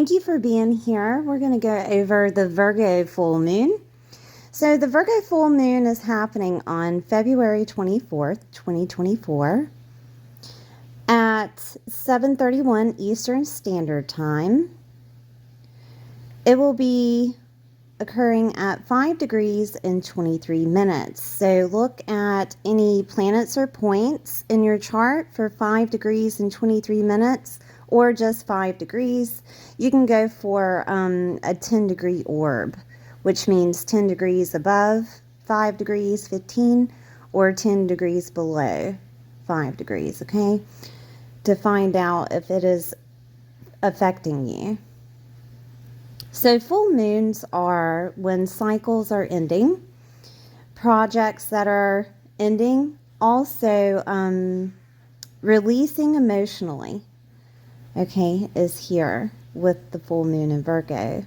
thank you for being here. We're going to go over the Virgo full moon. So the Virgo full moon is happening on February 24th, 2024 at 7:31 Eastern Standard Time. It will be occurring at 5 degrees and 23 minutes. So look at any planets or points in your chart for 5 degrees and 23 minutes or just 5 degrees. You can go for a 10 degree orb, which means 10 degrees above 5 degrees, 15, or 10 degrees below 5 degrees, okay? To find out if it is affecting you. So full moons are when cycles are ending, projects that are ending, also releasing emotionally, okay, is here with the full moon in Virgo.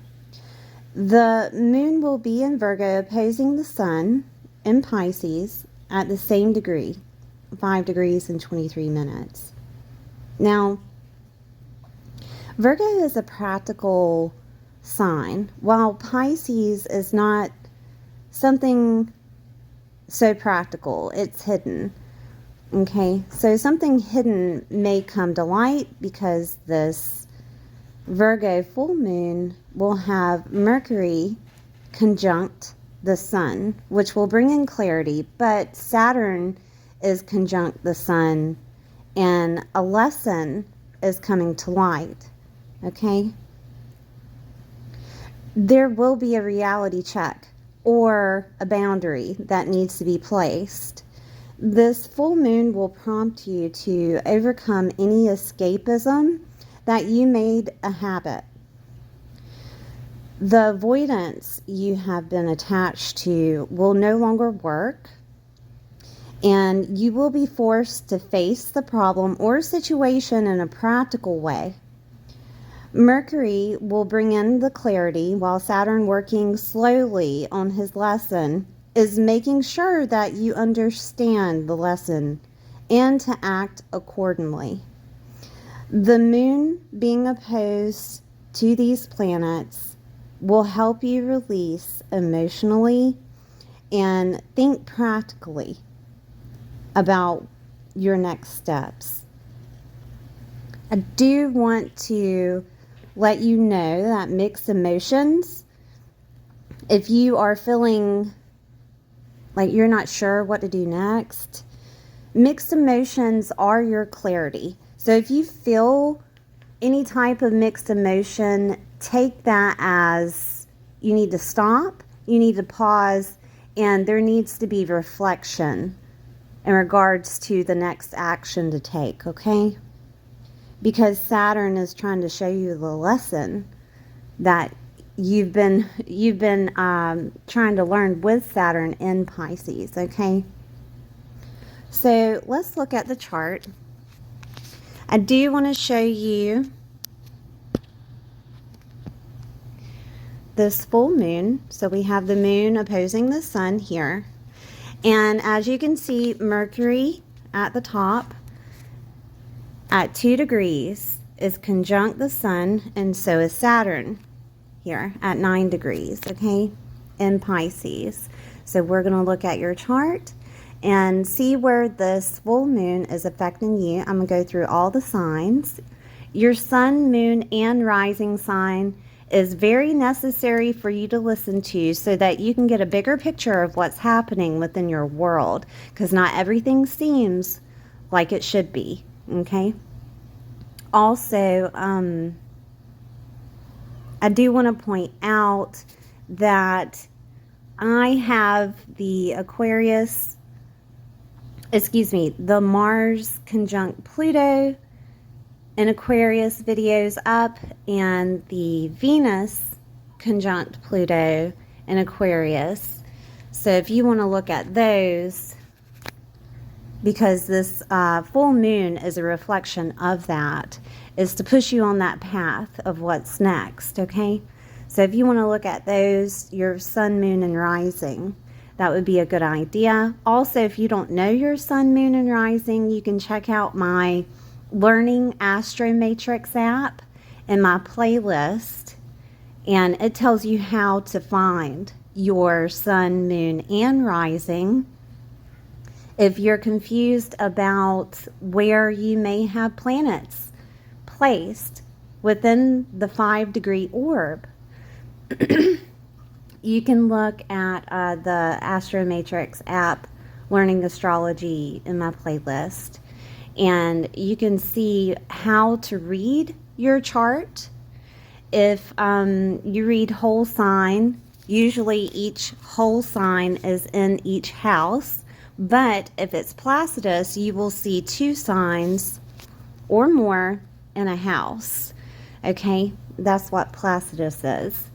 The moon will be in Virgo opposing the sun in Pisces at the same degree, 5 degrees and 23 minutes. Now, Virgo is a practical sign, while Pisces is not something so practical. It's hidden. Okay, so something hidden may come to light because this Virgo full moon will have Mercury conjunct the sun, which will bring in clarity, but Saturn is conjunct the sun and a lesson is coming to light. Okay, there will be a reality check or a boundary that needs to be placed. This full moon will prompt you to overcome any escapism that you made a habit. The avoidance you have been attached to will no longer work, and you will be forced to face the problem or situation in a practical way. Mercury will bring in the clarity, while Saturn, working slowly on his lesson, is making sure that you understand the lesson and to act accordingly. The moon being opposed to these planets will help you release emotionally and think practically about your next steps. I do want to let you know that mixed emotions, if you are feeling like you're not sure what to do next, mixed emotions are your clarity. So if you feel any type of mixed emotion, take that as you need to stop, you need to pause, and there needs to be reflection in regards to the next action to take, okay? Because Saturn is trying to show you the lesson that you've been trying to learn with Saturn in Pisces, okay? So let's look at the chart. I do want to show you this full moon. So we have the moon opposing the sun here. And as you can see, Mercury at the top at 2 degrees is conjunct the sun, and so is Saturn here at 9 degrees, okay, in Pisces. So we're going to look at your chart and see where this full moon is affecting you. I'm going to go through all the signs. Your sun, moon, and rising sign is very necessary for you to listen to so that you can get a bigger picture of what's happening within your world, because not everything seems like it should be, okay? Also, I do want to point out that I have the the Mars conjunct Pluto in Aquarius videos up, and the Venus conjunct Pluto in Aquarius. So if you want to look at those, because this full moon is a reflection of that, is to push you on that path of what's next, okay? So if you want to look at those, your sun, moon, and rising, that would be a good idea. Also, if you don't know your sun, moon, and rising, you can check out my Learning Astro Matrix app. in my playlist, and it tells you how to find your sun, moon, and rising. If you're confused about where you may have planets placed within the 5-degree orb, you can look at the Astromatrix app, Learning Astrology, in my playlist, and you can see how to read your chart. If you read whole sign, usually each whole sign is in each house, but if it's Placidus, you will see 2 signs or more in a house. Okay, that's what Placidus is.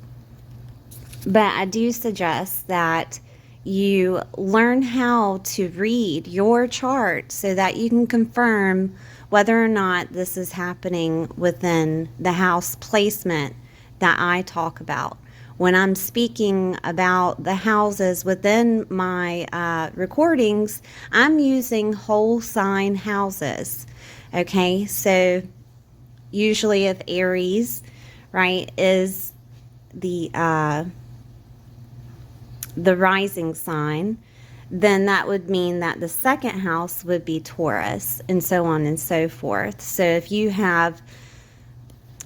But I do suggest that you learn how to read your chart so that you can confirm whether or not this is happening within the house placement that I talk about. When I'm speaking about the houses within my recordings, I'm using whole sign houses. Okay, so usually if Aries, right, is the rising sign, then that would mean that the second house would be Taurus, and so on and so forth. So if you have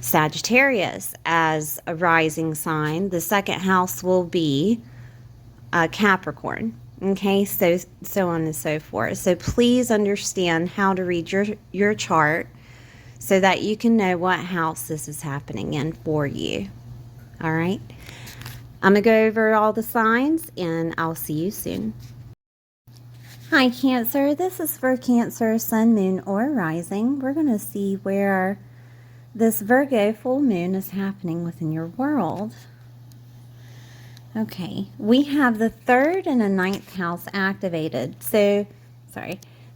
Sagittarius as a rising sign, the second house will be Capricorn. Okay, so on and so forth. So please understand how to read your chart so that you can know what house this is happening in for you. All right. I'm going to go over all the signs, and I'll see you soon. Hi, Cancer. This is for Cancer, Sun, Moon, or Rising. We're going to see where this Virgo full moon is happening within your world. Okay, we have the 3rd and the 9th house activated. So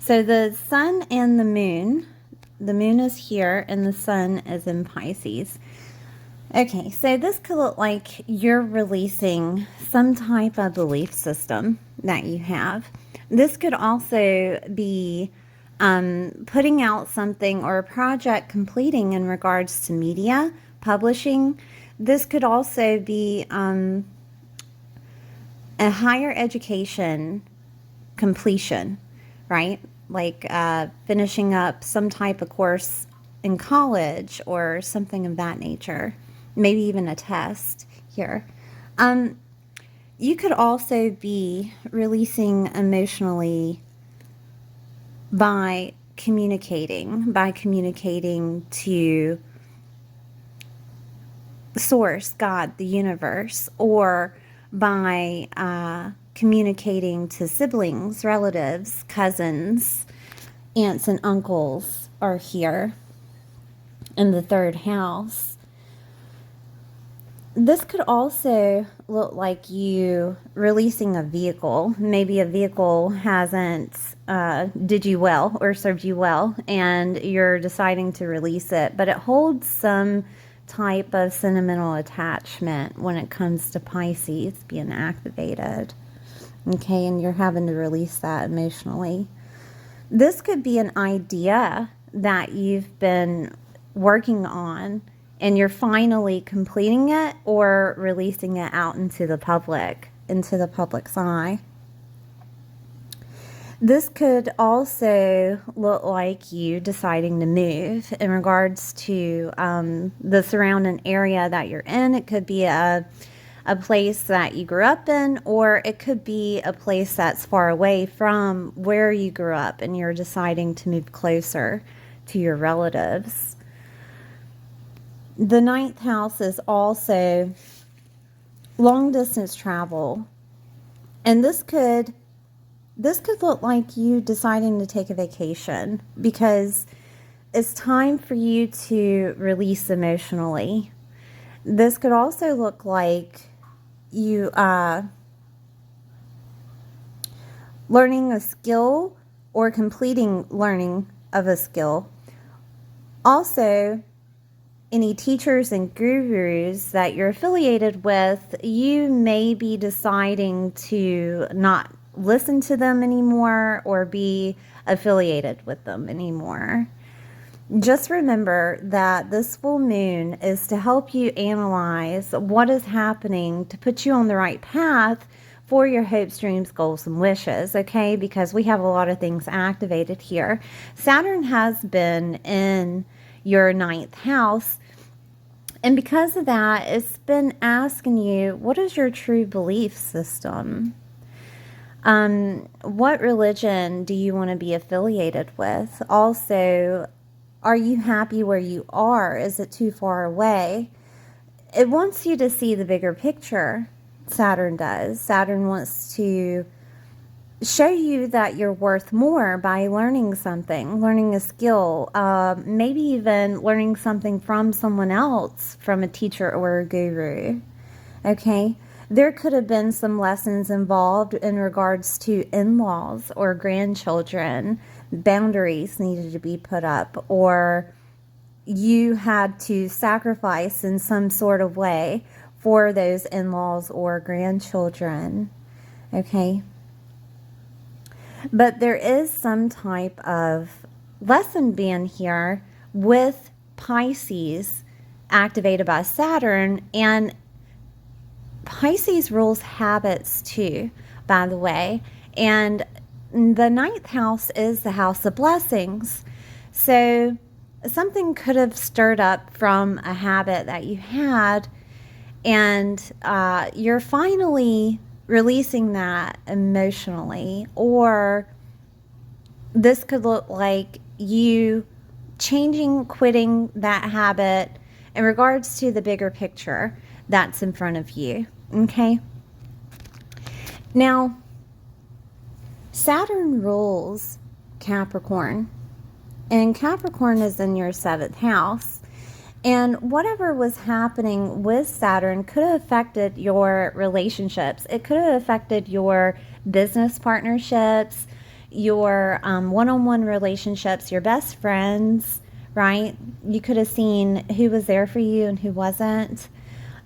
the Sun and the Moon is here, and the Sun is in Pisces. Okay, so this could look like you're releasing some type of belief system that you have. This could also be putting out something or a project completing in regards to media, publishing. This could also be a higher education completion, right? Like finishing up some type of course in college or something of that nature. Maybe even a test here. You could also be releasing emotionally by communicating to Source, God, the universe, or by communicating to siblings, relatives, cousins, aunts and uncles are here in the 3rd house. This could also look like you releasing a vehicle. Maybe a vehicle hasn't did you well or served you well, and you're deciding to release it, but it holds some type of sentimental attachment when it comes to Pisces being activated. Okay, and you're having to release that emotionally. This could be an idea that you've been working on, and you're finally completing it or releasing it out into the public's eye. This could also look like you deciding to move in regards to the surrounding area that you're in. It could be a place that you grew up in, or it could be a place that's far away from where you grew up and you're deciding to move closer to your relatives. The 9th house is also long distance travel, and this could look like you deciding to take a vacation because it's time for you to release emotionally. This could also look like you learning a skill or completing learning of a skill. Also, any teachers and gurus that you're affiliated with, you may be deciding to not listen to them anymore or be affiliated with them anymore. Just remember that this full moon is to help you analyze what is happening to put you on the right path for your hopes, dreams, goals, and wishes, okay? Because we have a lot of things activated here. Saturn has been in your ninth house, and because of that, it's been asking you, what is your true belief system? What religion do you want to be affiliated with? Also, are you happy where you are? Is it too far away? It wants you to see the bigger picture. Saturn does. Saturn wants to show you that you're worth more by learning something, learning a skill, maybe even learning something from someone else, from a teacher or a guru. Okay? There could have been some lessons involved in regards to in-laws or grandchildren. Boundaries needed to be put up, or you had to sacrifice in some sort of way for those in-laws or grandchildren. Okay? But there is some type of lesson being here with Pisces activated by Saturn, and Pisces rules habits too, by the way. And the ninth house is the house of blessings. So something could have stirred up from a habit that you had, and you're finally releasing that emotionally. Or this could look like you changing, quitting that habit in regards to the bigger picture that's in front of you. Okay? Now, Saturn rules Capricorn, and Capricorn is in your 7th house. And whatever was happening with Saturn could have affected your relationships. It could have affected your business partnerships, your one-on-one relationships, your best friends, right? You could have seen who was there for you and who wasn't.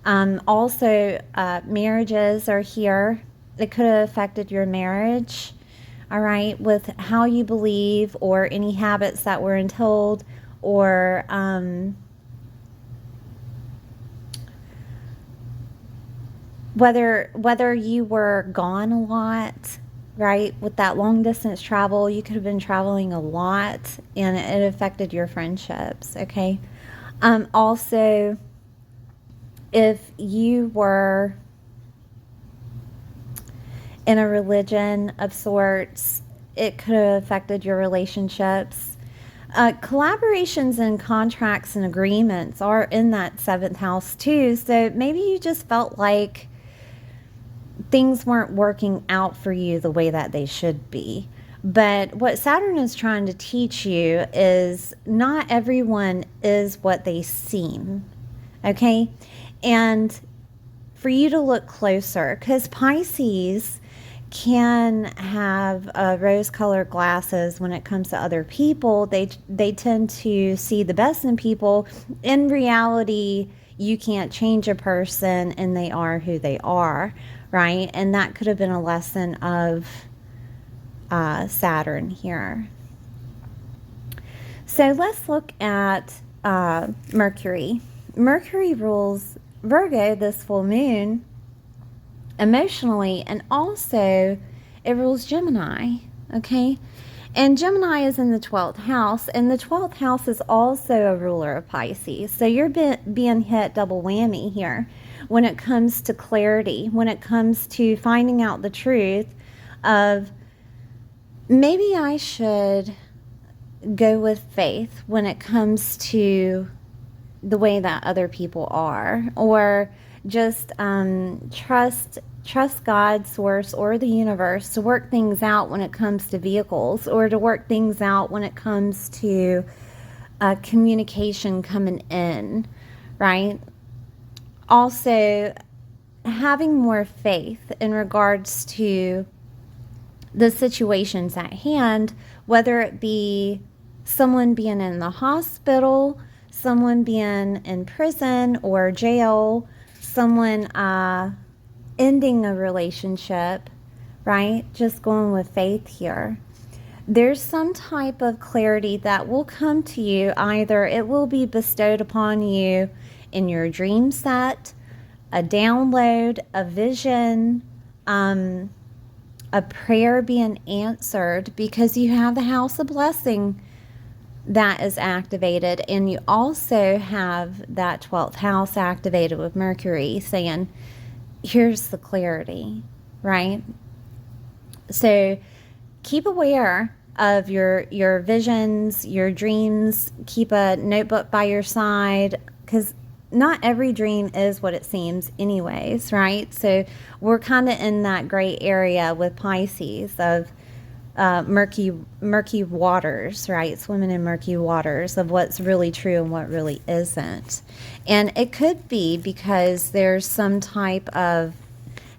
Also, marriages are here. It could have affected your marriage, all right, with how you believe or any habits that were instilled, or whether you were gone a lot, right? With that long distance travel, you could have been traveling a lot, and it affected your friendships, okay? Also, if you were in a religion of sorts, it could have affected your relationships. Collaborations and contracts and agreements are in that 7th house too. So maybe you just felt like things weren't working out for you the way that they should be. But what Saturn is trying to teach you is not everyone is what they seem. Okay? And for you to look closer, because Pisces can have rose-colored glasses when it comes to other people. They tend to see the best in people. In reality, you can't change a person, and they are who they are, right? And that could have been a lesson of Saturn here. So let's look at Mercury. Mercury rules Virgo this full moon emotionally, and also it rules Gemini, okay? And Gemini is in the 12th house, and the 12th house is also a ruler of Pisces. So you're being hit double whammy here when it comes to clarity, when it comes to finding out the truth of maybe I should go with faith when it comes to the way that other people are, or just trust God, source, or the universe to work things out when it comes to vehicles, or to work things out when it comes to communication coming in, right? Also, having more faith in regards to the situations at hand, whether it be someone being in the hospital, someone being in prison or jail, someone ending a relationship, right? Just going with faith here. There's some type of clarity that will come to you. Either it will be bestowed upon you in your dream set, a download, a vision, a prayer being answered, because you have the house of blessing that is activated, and you also have that 12th house activated with Mercury saying, here's the clarity, right? So keep aware of your visions, your dreams. Keep a notebook by your side, because not every dream is what it seems anyways, right? So we're kind of in that gray area with Pisces of murky waters, right? Swimming in murky waters of what's really true and what really isn't. And it could be because there's some type of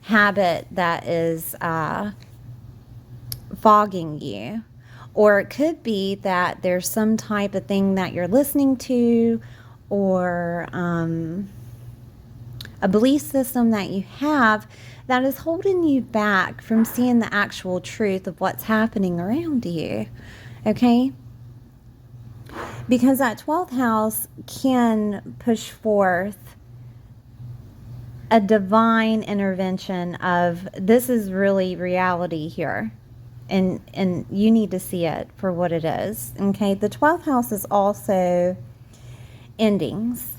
habit that is fogging you. Or it could be that there's some type of thing that you're listening to, or a belief system that you have that is holding you back from seeing the actual truth of what's happening around you. Okay? Because that 12th house can push forth a divine intervention of, this is really reality here. And you need to see it for what it is. Okay? The 12th house is also endings.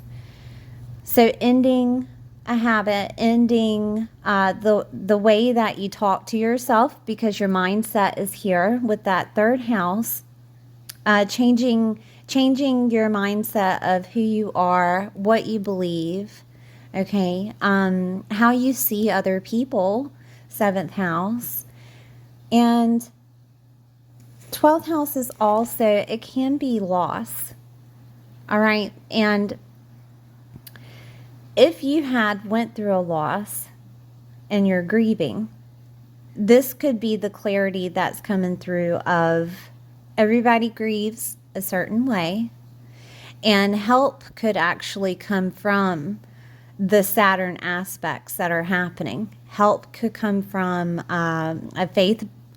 So ending a habit, ending the way that you talk to yourself, because your mindset is here with that 3rd house. Changing your mindset of who you are, what you believe, okay, how you see other people, 7th house. And 12th house is also, it can be loss. All right. And if you had went through a loss and you're grieving, this could be the clarity that's coming through of everybody grieves a certain way, and help could actually come from the Saturn aspects that are happening. Help could come from a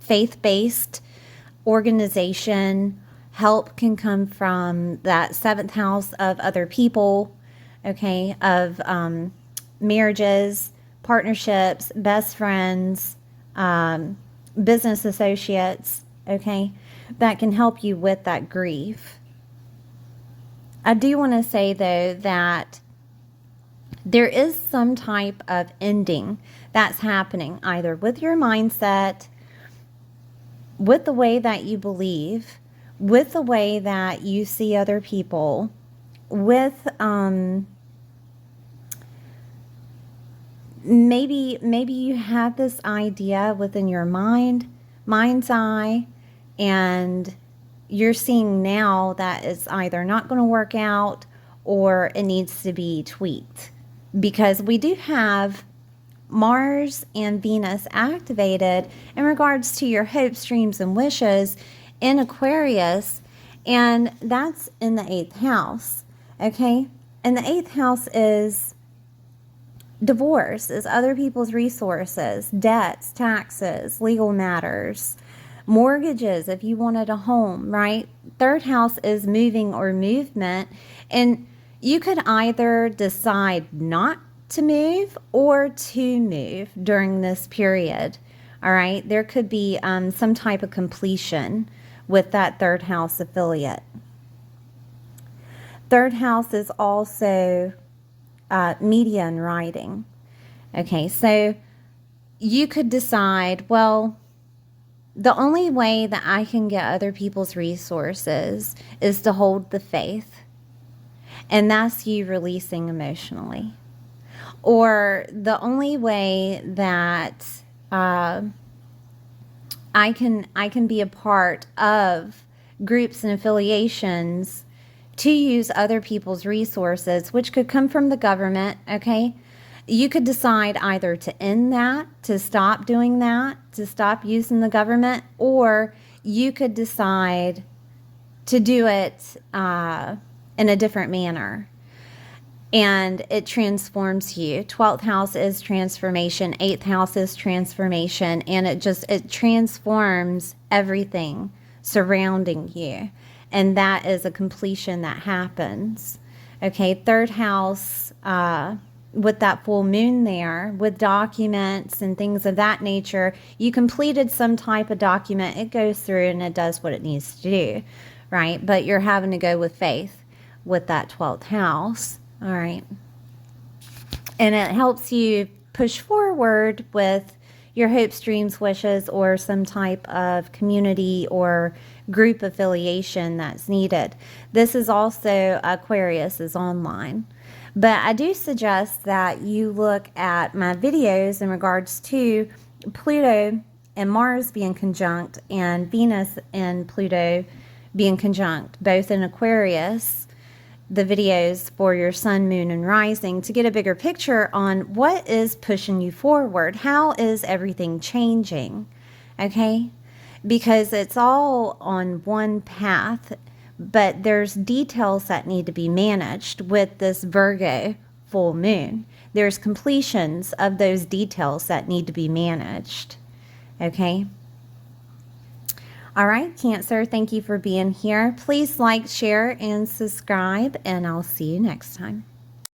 faith-based organization. Help can come from that 7th house of other people, okay, of marriages, partnerships, best friends, business associates, okay, that can help you with that grief. I do want to say, though, that there is some type of ending that's happening, either with your mindset, with the way that you believe, with the way that you see other people, with maybe you had this idea within your mind's eye, and you're seeing now that it's either not going to work out or it needs to be tweaked. Because we do have Mars and Venus activated in regards to your hopes, dreams, and wishes in Aquarius, and that's in the 8th house, okay? And the 8th house is divorce, is other people's resources, debts, taxes, legal matters, mortgages if you wanted a home, right? 3rd house is moving or movement, and you could either decide not to move or to move during this period, all right? There could be some type of completion with that 3rd house affiliate. 3rd house is also media and writing. Okay, so you could decide, well, the only way that I can get other people's resources is to hold the faith. And that's you releasing emotionally. Or the only way that I can be a part of groups and affiliations to use other people's resources, which could come from the government, okay? You could decide either to end that, to stop doing that, to stop using the government, or you could decide to do it in a different manner. And it transforms you. 12th house is transformation. 8th house is transformation. And it transforms everything surrounding you. And that is a completion that happens. Okay, third house, with that full moon there, with documents and things of that nature, you completed some type of document. It goes through and it does what it needs to do, right? But you're having to go with faith with that 12th house, all right? And it helps you push forward with your hopes, dreams, wishes, or some type of community or group affiliation that's needed. This is also, Aquarius is online. But I do suggest that you look at my videos in regards to Pluto and Mars being conjunct and Venus and Pluto being conjunct, both in Aquarius, the videos for your sun, moon, and rising, to get a bigger picture on what is pushing you forward. How is everything changing? Okay? Because it's all on one path, but there's details that need to be managed with this Virgo full moon. There's completions of those details that need to be managed. Okay? All right, Cancer, thank you for being here. Please like, share, and subscribe, and I'll see you next time.